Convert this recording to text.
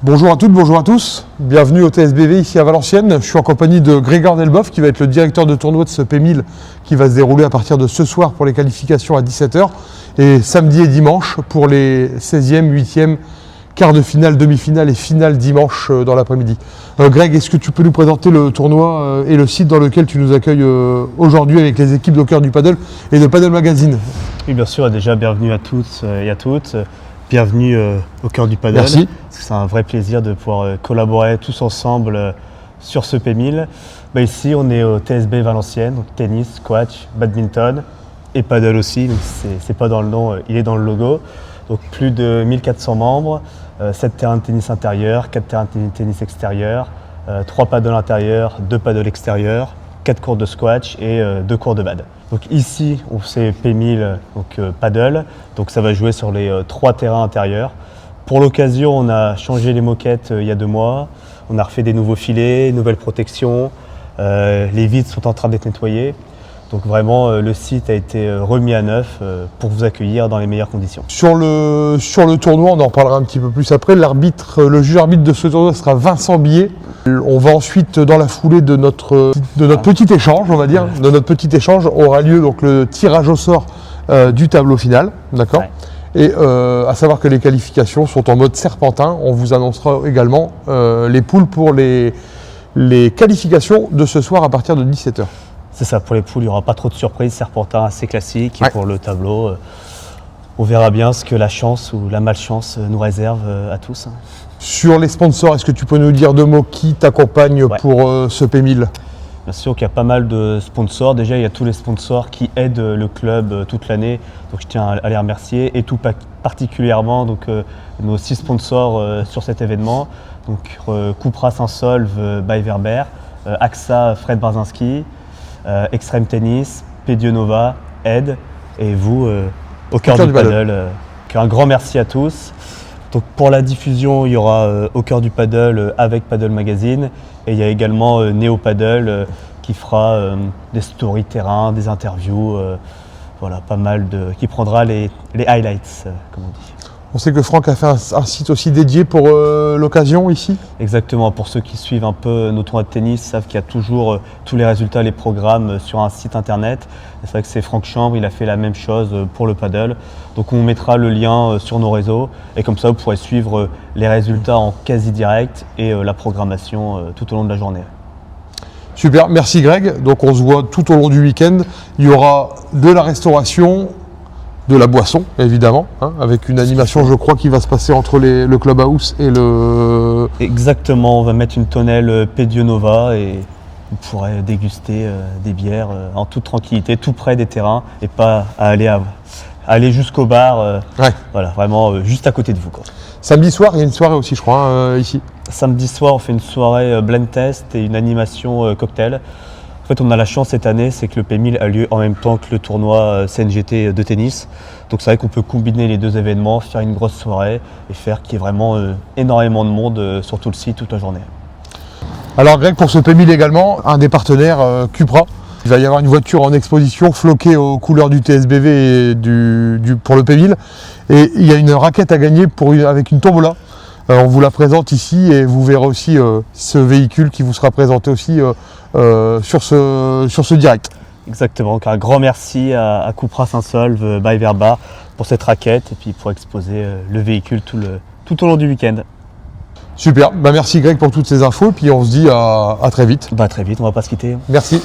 Bonjour à toutes, bonjour à tous. Bienvenue au TSBV ici à Valenciennes. Je suis en compagnie de Grégoire Delboeuf qui va être le directeur de tournoi de ce P1000 qui va se dérouler à partir de ce soir pour les qualifications à 17h et samedi et dimanche pour les 16e, 8e, quart de finale, demi-finale et finale dimanche dans l'après-midi. Greg, est-ce que tu peux nous présenter le tournoi et le site dans lequel tu nous accueilles aujourd'hui avec les équipes d'Au Cœur du Paddle et de Paddle Magazine? Oui, bien sûr, déjà bienvenue à tous et à toutes. Bienvenue au Cœur du Paddle. Merci. C'est un vrai plaisir de pouvoir collaborer tous ensemble sur ce P1000. Ici, on est au TSB Valenciennes, donc tennis, squash, badminton et paddle aussi. C'est pas dans le nom, il est dans le logo. Donc plus de 1400 membres, 7 terrains de tennis intérieur, 4 terrains de tennis extérieur, 3 paddles intérieurs, 2 paddles extérieurs, 4 cours de squash et 2 cours de bad. Donc ici, on fait P1000 paddle, donc ça va jouer sur les 3 terrains intérieurs. Pour l'occasion, on a changé les moquettes il y a 2 mois, on a refait des nouveaux filets, nouvelles protections, les vitres sont en train d'être nettoyées. Donc vraiment, le site a été remis à neuf pour vous accueillir dans les meilleures conditions. Sur le tournoi, on en reparlera un petit peu plus après. Le juge arbitre de ce tournoi sera Vincent Billet. On va ensuite, dans la foulée de notre petit échange, on va dire, de notre petit échange, aura lieu donc le tirage au sort du tableau final, d'accord. Ouais. Et à savoir que les qualifications sont en mode serpentin. On vous annoncera également les poules pour les qualifications de ce soir à partir de 17h. C'est ça, pour les poules, il n'y aura pas trop de surprises, serpentin assez classique. Et ouais. Pour le tableau, on verra bien ce que la chance ou la malchance nous réserve à tous. Sur les sponsors, est-ce que tu peux nous dire 2 mots qui t'accompagnent pour ce P1000? Bien sûr qu'il y a pas mal de sponsors. Déjà, il y a tous les sponsors qui aident le club toute l'année. Donc, je tiens à les remercier. Et tout particulièrement nos 6 sponsors sur cet événement. Donc, Cupra Saint-Solve by Verber, AXA Fred Barzinski, Extreme Tennis, Pedionova, Ed et vous, Au Cœur du Paddle. Un grand merci à tous. Donc pour la diffusion, il y aura Au Cœur du Paddle avec Paddle Magazine et il y a également Néo Paddle qui fera des stories terrain, des interviews, voilà, pas mal qui prendra les highlights, comme on dit. On sait que Franck a fait un site aussi dédié pour l'occasion ici. Exactement, pour ceux qui suivent un peu nos tournois de tennis, savent qu'il y a toujours tous les résultats, les programmes sur un site internet. C'est vrai que c'est Franck Chambre, il a fait la même chose pour le paddle. Donc on mettra le lien sur nos réseaux et comme ça vous pourrez suivre les résultats en quasi direct et la programmation tout au long de la journée. Super, merci Greg. Donc on se voit tout au long du week-end. Il y aura de la restauration, de la boisson, évidemment, avec une animation, je crois, qui va se passer entre le clubhouse et le... Exactement, on va mettre une tonnelle Pedionova et vous pourrez déguster des bières en toute tranquillité, tout près des terrains et pas à aller jusqu'au bar, ouais. Voilà, vraiment juste à côté de vous, quoi. Samedi soir, il y a une soirée aussi, je crois, ici. Samedi soir, on fait une soirée blend test et une animation cocktail. En fait, on a la chance cette année, c'est que le P1000 a lieu en même temps que le tournoi CNGT de tennis. Donc c'est vrai qu'on peut combiner les 2 événements, faire une grosse soirée et faire qu'il y ait vraiment énormément de monde sur tout le site toute la journée. Alors Greg, pour ce P1000 également, un des partenaires, Cupra. Il va y avoir une voiture en exposition floquée aux couleurs du TSBV et pour le P1000. Et il y a une raquette à gagner avec une tombola. On vous la présente ici et vous verrez aussi ce véhicule qui vous sera présenté aussi sur ce direct. Exactement, donc un grand merci à Cupra Saint-Solve by Verba pour cette raquette et puis pour exposer le véhicule tout au long du week-end. Super, merci Greg pour toutes ces infos et puis on se dit à très vite. Très vite, on va pas se quitter. Merci.